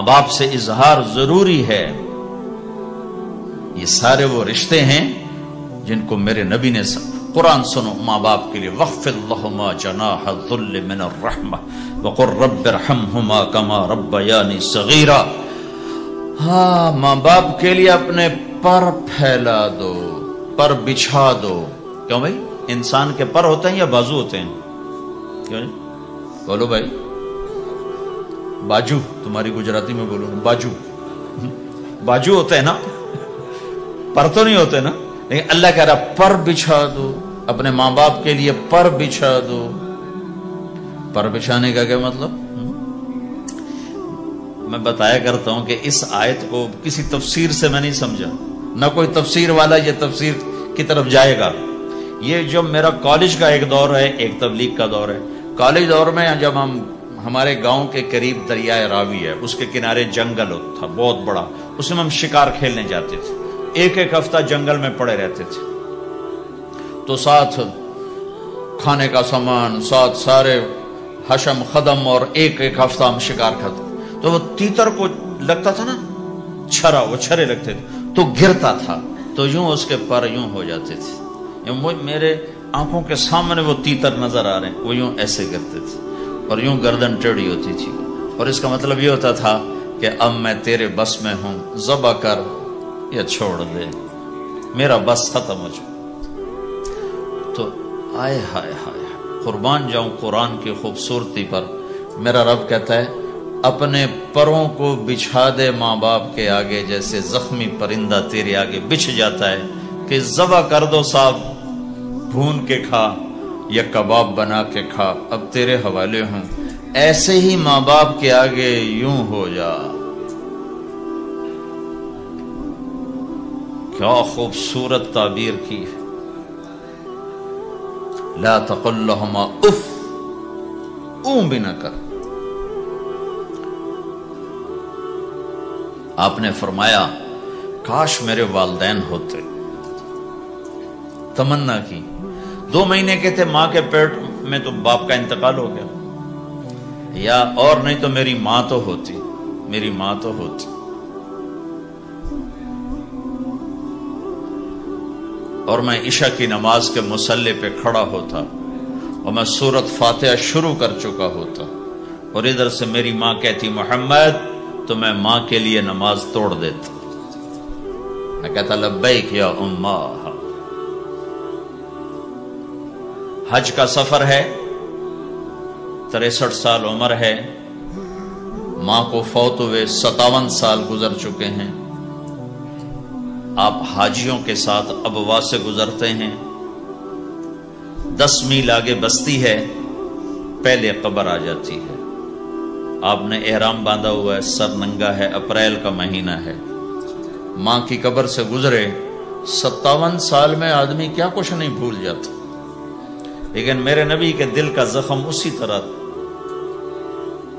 باپ سے اظہار ضروری ہے. یہ سارے وہ رشتے ہیں جن کو میرے نبی نے قرآن سنو ماں باپ کے لیے وَخْفِضْ لَهُمَا جَنَاحَ الذُّلِّ مِنَ الرَّحْمَةِ وَقُلْ رَبِّ ارْحَمْهُمَا كَمَا رَبَّيَانِي صَغِيرًا. ہاں ماں باپ کے لیے اپنے پر پھیلا دو، پر بچھا دو. کیوں بھائی؟ انسان کے پر ہوتے ہیں یا بازو ہوتے ہیں؟ کیوں نہیں بولو بھائی؟ باجو، تمہاری گجراتی میں بولو باجو. باجو ہوتے ہیں نا، پر تو نہیں ہوتے نا. لیکن اللہ کہہ رہا پر بچھا دو، اپنے ماں باپ کے لیے پر بچھا دو. پر بچھانے کا کیا مطلب؟ میں بتایا کرتا ہوں کہ اس آیت کو کسی تفسیر سے میں نہیں سمجھا، نہ کوئی تفسیر والا یہ تفسیر کی طرف جائے گا. یہ جو میرا کالج کا ایک دور ہے، ایک تبلیغ کا دور ہے. کالج دور میں جب ہمارے گاؤں کے قریب دریائے راوی ہے، اس کے کنارے جنگل تھا بہت بڑا، اس میں ہم شکار کھیلنے جاتے تھے. ایک ایک ہفتہ جنگل میں پڑے رہتے تھے، تو ساتھ کھانے کا سامان، ساتھ سارے حشم خدم، اور ایک ایک ہفتہ ہم شکار کھاتے. تو وہ تیتر کو لگتا تھا نا چھرا، وہ چھرے لگتے تھے تو گرتا تھا، تو یوں اس کے پر یوں ہو جاتے تھے. میرے آنکھوں کے سامنے وہ تیتر نظر آ رہے ہیں، وہ یوں ایسے کرتے تھے اور یوں گردن ٹیڑھی ہوتی تھی. اور اس کا مطلب یہ ہوتا تھا کہ اب میں تیرے بس میں ہوں، ذبح کر یا چھوڑ دے، میرا بس ختم ہو چکا. تو آئے ہائے ہائے، قربان جاؤں قرآن کی خوبصورتی پر. میرا رب کہتا ہے اپنے پروں کو بچھا دے ماں باپ کے آگے، جیسے زخمی پرندہ تیرے آگے بچھ جاتا ہے کہ ذبح کر دو صاحب، بھون کے کھا یا کباب بنا کے کھا، اب تیرے حوالے ہوں. ایسے ہی ماں باپ کے آگے یوں ہو جا. کیا خوبصورت تعبیر کی ہے. لا تقل لهما اف، اون بھی نہ کر. آپ نے فرمایا کاش میرے والدین ہوتے. تمنا کی. 2 مہینے کے تھے ماں کے پیٹ میں تو باپ کا انتقال ہو گیا، یا اور نہیں تو میری ماں تو ہوتی، میری ماں تو ہوتی. اور میں عشاء کی نماز کے مصلی پہ کھڑا ہوتا اور میں سورت فاتحہ شروع کر چکا ہوتا، اور ادھر سے میری ماں کہتی محمد، تو میں ماں کے لیے نماز توڑ دیتا. میں کہتا لبیک یا اماں. حج کا سفر ہے، 63 سال عمر ہے، ماں کو فوت ہوئے 57 سال گزر چکے ہیں. آپ حاجیوں کے ساتھ ابوا سے گزرتے ہیں، 10 میل آگے بستی ہے، پہلے قبر آ جاتی ہے. آپ نے احرام باندھا ہوا ہے، سر ننگا ہے، اپریل کا مہینہ ہے، ماں کی قبر سے گزرے. 57 سال میں آدمی کیا کچھ نہیں بھول جاتا، لیکن میرے نبی کے دل کا زخم اسی طرح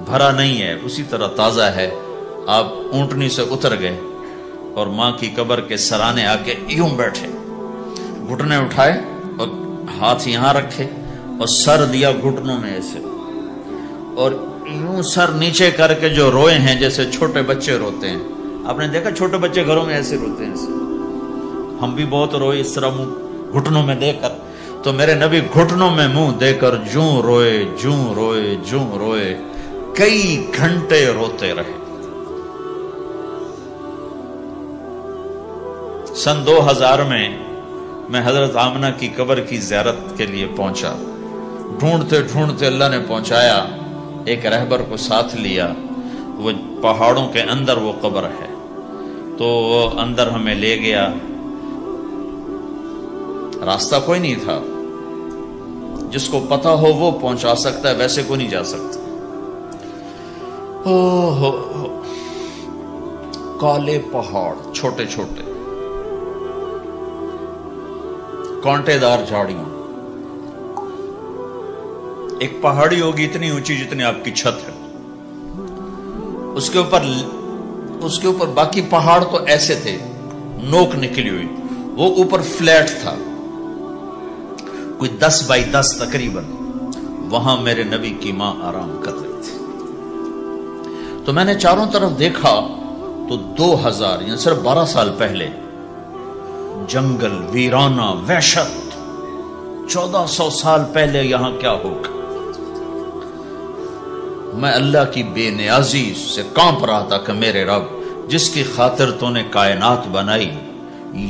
بھرا نہیں ہے، اسی طرح تازہ ہے. آپ اونٹنی سے اتر گئے اور ماں کی قبر کے سرانے آ کے یوں بیٹھے، گھٹنے اٹھائے اور ہاتھ یہاں رکھے اور سر دیا گھٹنوں میں ایسے، اور یوں سر نیچے کر کے جو روئے ہیں جیسے چھوٹے بچے روتے ہیں. آپ نے دیکھا چھوٹے بچے گھروں میں ایسے روتے ہیں ایسے. ہم بھی بہت روئے اس طرح منہ گھٹنوں میں دے کر. تو میرے نبی گھٹنوں میں منہ دے کر جوں روئے جوں روئے جوں روئے، کئی گھنٹے روتے رہے. سن 2000 میں حضرت آمنہ کی قبر کی زیارت کے لیے پہنچا. ڈھونڈتے ڈھونڈتے اللہ نے پہنچایا، ایک رہبر کو ساتھ لیا. وہ پہاڑوں کے اندر وہ قبر ہے، تو وہ اندر ہمیں لے گیا. راستہ کوئی نہیں تھا، جس کو پتہ ہو وہ پہنچا سکتا ہے، ویسے کوئی نہیں جا سکتا. کالے پہاڑ، چھوٹے چھوٹے کانٹے دار جھاڑیاں. ایک پہاڑی ہوگی اتنی اونچی جتنی آپ کی چھت ہے، اس کے اوپر باقی پہاڑ تو ایسے تھے، نوک نکلی ہوئی. وہ اوپر فلیٹ تھا، کوئی 10 بائی 10 تقریباً. وہاں میرے نبی کی ماں آرام کر رہی تھی. تو میں نے چاروں طرف دیکھا تو 2000 یعنی صرف 12 سال پہلے جنگل ویرانہ وحشت، 1400 سال پہلے یہاں کیا ہوگا؟ میں اللہ کی بے نیازی سے کانپ رہا تھا کہ میرے رب جس کی خاطر تو نے کائنات بنائی،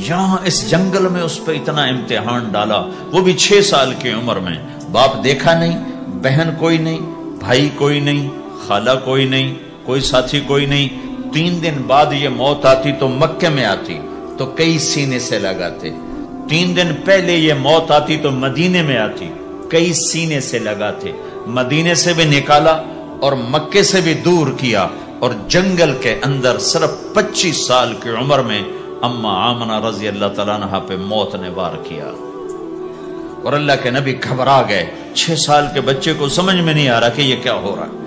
یہاں اس جنگل میں اس پہ اتنا امتحان ڈالا، وہ بھی 6 سال کی عمر میں۔ باپ دیکھا نہیں، بہن کوئی نہیں، بھائی کوئی نہیں، خالہ کوئی نہیں، کوئی ساتھی کوئی نہیں۔ 3 دن بعد یہ موت آتی تو مکے میں آتی تو کئی سینے سے لگاتے، 3 دن پہلے یہ موت آتی تو مدینے میں آتی، کئی سینے سے لگاتے، مدینے سے بھی نکالا اور مکے سے بھی دور کیا، اور جنگل کے اندر صرف 25 سال کی عمر میں اما آمنہ رضی اللہ تعالیٰ عنہ پہ موت نے وار کیا، اور اللہ کے نبی گھبرا گئے۔ 6 سال کے بچے کو سمجھ میں نہیں آ رہا کہ یہ کیا ہو رہا ہے۔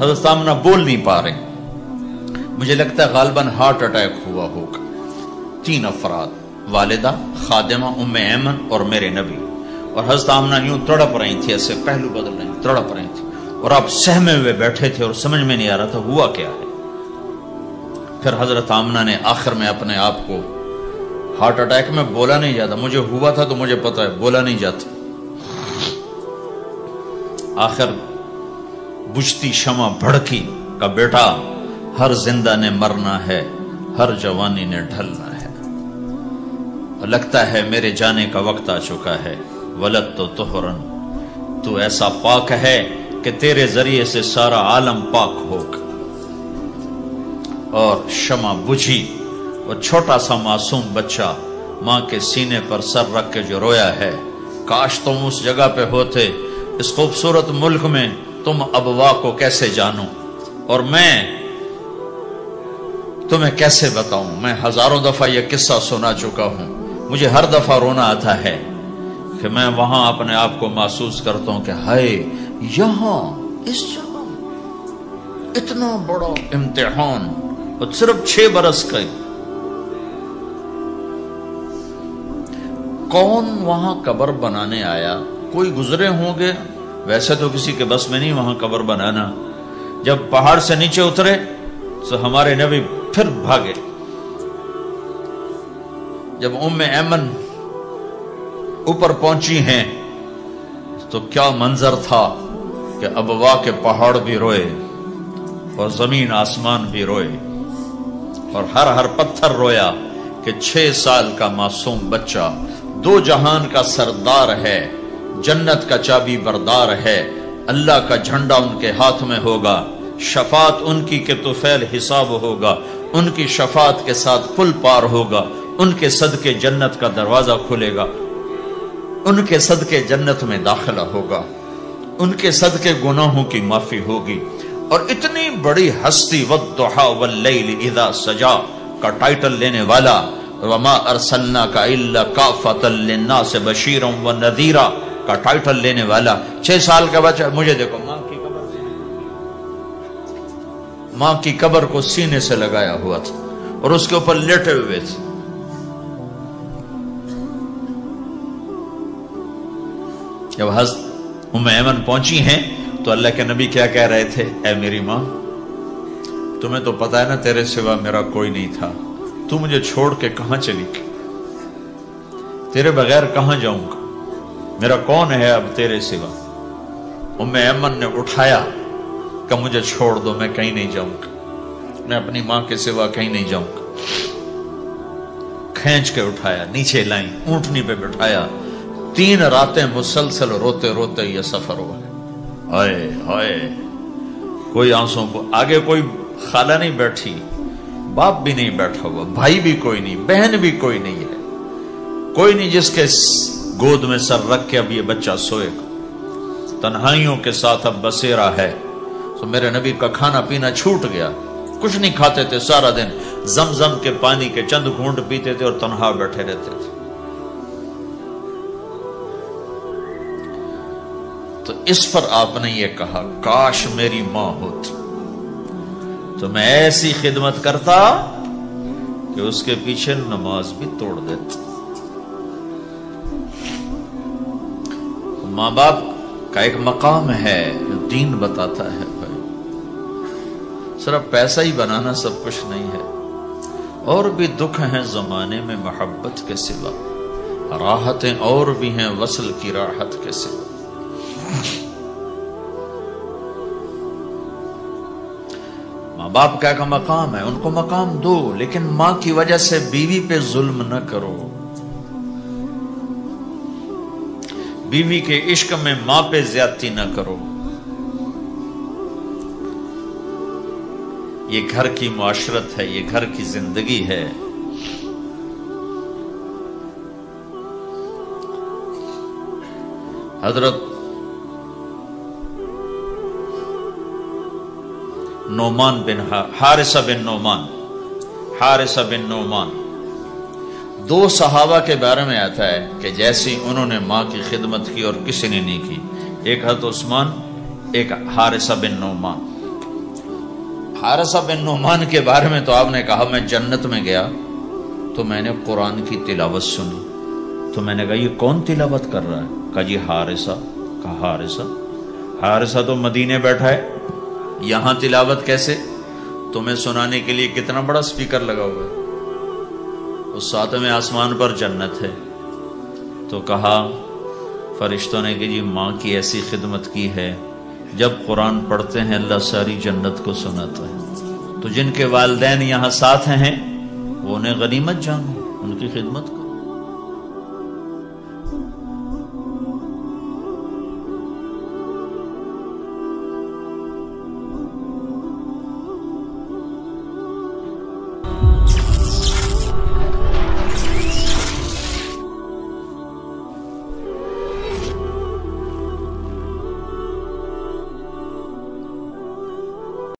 حضرت آمنہ بول نہیں پا رہے، مجھے لگتا ہے غالباً ہارٹ اٹیک ہوا ہوگا۔ 3 افراد، والدہ، خادمہ ام ایمن اور میرے نبی، اور حضرت آمنہ یوں تڑپ رہی تھی، ایسے پہلو بدل رہی تڑپ رہی تھی، اور آپ سہمے ہوئے بیٹھے تھے اور سمجھ میں نہیں آ رہا تھا ہوا کیا ہے۔ پھر حضرت آمنہ نے آخر میں اپنے آپ کو، ہارٹ اٹیک میں بولا نہیں جاتا، مجھے ہوا تھا تو مجھے پتا ہے بولا نہیں جاتا، آخر بجھتی شمع بھڑکی کا بیٹا ہر زندہ نے مرنا ہے، ہر جوانی نے ڈھلنا ہے، اور لگتا ہے میرے جانے کا وقت آ چکا ہے۔ ولد تو طہرن، تو ایسا پاک ہے کہ تیرے ذریعے سے سارا عالم پاک ہوگا۔ اور شمع بجھی اور چھوٹا سا معصوم بچہ ماں کے سینے پر سر رکھ کے جو رویا ہے، کاش تم اس جگہ پہ ہوتے، اس خوبصورت ملک میں، تم ابوا کو کیسے جانو اور میں تمہیں کیسے بتاؤں۔ میں ہزاروں دفعہ یہ قصہ سنا چکا ہوں، مجھے ہر دفعہ رونا آتا ہے کہ میں وہاں اپنے آپ کو محسوس کرتا ہوں کہ ہائے یہاں اس جگہ اتنا بڑا امتحان، اور صرف 6 برس کا، کون وہاں قبر بنانے آیا؟ کوئی گزرے ہوں گے، ویسے تو کسی کے بس میں نہیں وہاں قبر بنانا۔ جب پہاڑ سے نیچے اترے تو ہمارے نبی پھر بھاگے۔ جب ام ایمن اوپر پہنچی ہیں تو کیا منظر تھا کہ ابوا کے پہاڑ بھی روئے اور زمین آسمان بھی روئے اور ہر پتھر رویا کہ 6 سال کا معصوم بچہ 2 جہان کا سردار ہے، جنت کا چابی بردار ہے، اللہ کا جھنڈا ان کے ہاتھ میں ہوگا، شفاعت ان کی کہ طفیل حساب ہوگا، ان کی شفاعت کے ساتھ پل پار ہوگا، ان کے صدقے جنت کا دروازہ کھلے گا، ان کے صدقے جنت میں داخلہ ہوگا، ان کے صدقے گناہوں کی معافی ہوگی۔ اور اتنی بڑی ہستی والضحی واللیل اذا سجا کا ٹائٹل لینے والا، وما ارسلناک الا کافۃ للناس بشیرا ونذیرا کا ٹائٹل لینے والا 6 سال کا بچہ، مجھے دیکھو ماں کی قبر کو سینے سے لگایا ہوا تھا اور اس کے اوپر لیٹے ہوئے تھے۔ جب حضرت ام ایمن پہنچی ہیں تو اللہ کے نبی کیا کہہ رہے تھے؟ اے میری ماں، تمہیں تو پتا ہے نا تیرے سوا میرا کوئی نہیں تھا، تو مجھے چھوڑ کے کہاں چلی گئی؟ تیرے بغیر کہاں جاؤں گا؟ میرا کون ہے اب تیرے سوا؟ ام ایمن نے اٹھایا کہ مجھے چھوڑ دو، میں کہیں نہیں جاؤں گا، میں اپنی ماں کے سوا کہیں نہیں جاؤں گا۔ کھینچ کے اٹھایا، نیچے لائیں، اونٹنی پہ بٹھایا، 3 راتیں مسلسل روتے روتے یہ سفر ہوا۔ ہائے ہائے، کوئی آنسوں کو، آگے کوئی خالہ نہیں بیٹھی، باپ بھی نہیں بیٹھا ہوا، بھائی بھی کوئی نہیں، بہن بھی کوئی نہیں ہے، کوئی نہیں جس کے گود میں سر رکھ کے اب یہ بچہ سوئے گا۔ تنہائیوں کے ساتھ اب بسیرا ہے۔ تو میرے نبی کا کھانا پینا چھوٹ گیا، کچھ نہیں کھاتے تھے، سارا دن زمزم کے پانی کے چند گھونٹ پیتے تھے اور تنہا بیٹھے رہتے تھے۔ تو اس پر آپ نے یہ کہا کاش میری ماں ہوتی تو میں ایسی خدمت کرتا کہ اس کے پیچھے نماز بھی توڑ دیتا۔ ماں باپ کا ایک مقام ہے جو دین بتاتا ہے بھائی، صرف پیسہ ہی بنانا سب کچھ نہیں ہے، اور بھی دکھ ہیں زمانے میں محبت کے سوا، راحتیں اور بھی ہیں وصل کی راحت کے سوا۔ ماں باپ کا ایک مقام ہے، ان کو مقام دو، لیکن ماں کی وجہ سے بیوی پہ ظلم نہ کرو، بیوی کے عشق میں ماں پہ زیادتی نہ کرو۔ یہ گھر کی معاشرت ہے، یہ گھر کی زندگی ہے۔ حضرت نعمان بن حارثہ بن نعمان دو صحابہ کے بارے میں آتا ہے کہ جیسی انہوں نے ماں کی خدمت کی اور کسی نے نہیں کی، ایک حضرت عثمان، ایک حارثہ بن نعمان۔ حارثہ بن نعمان کے بارے میں تو آپ نے کہا میں جنت میں گیا تو میں نے قرآن کی تلاوت سنی، تو میں نے کہا یہ کون تلاوت کر رہا ہے؟ کہا جی حارثہ۔ کہا حارثہ تو مدینے بیٹھا ہے، یہاں تلاوت کیسے؟ تمہیں سنانے کے لیے کتنا بڑا سپیکر لگا ہوا ہے، اس ساتویں آسمان پر جنت ہے۔ تو کہا فرشتوں نے کہ جی ماں کی ایسی خدمت کی ہے، جب قرآن پڑھتے ہیں اللہ ساری جنت کو سناتا ہے، تو جن کے والدین یہاں ساتھ ہیں وہ انہیں غنیمت جانو، ان کی خدمت کو۔